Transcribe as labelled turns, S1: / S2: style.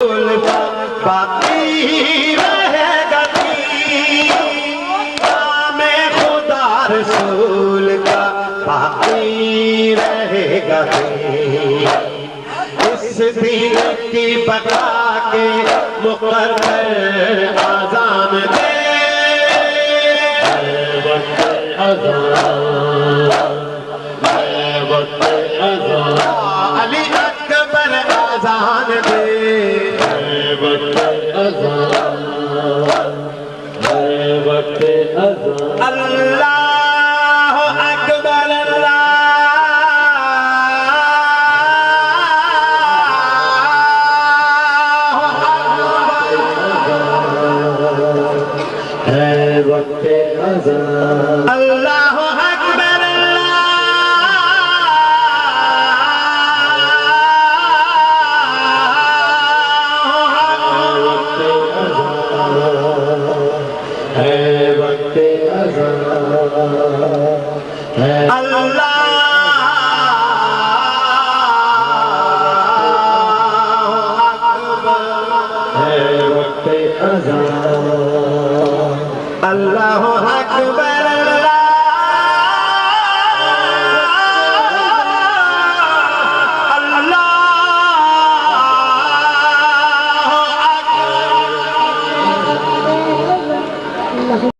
S1: باقی رہے گا نام خدا رسول کا باقی رہے گا اس دین کی بقا کے مقرر اذان دے وقت اذان وقت اذان علی اکبر اذان دے وقت اذان وقت اذان اللہ اکبر اللہ ہے وقت اذان اللہ اکبر اللہ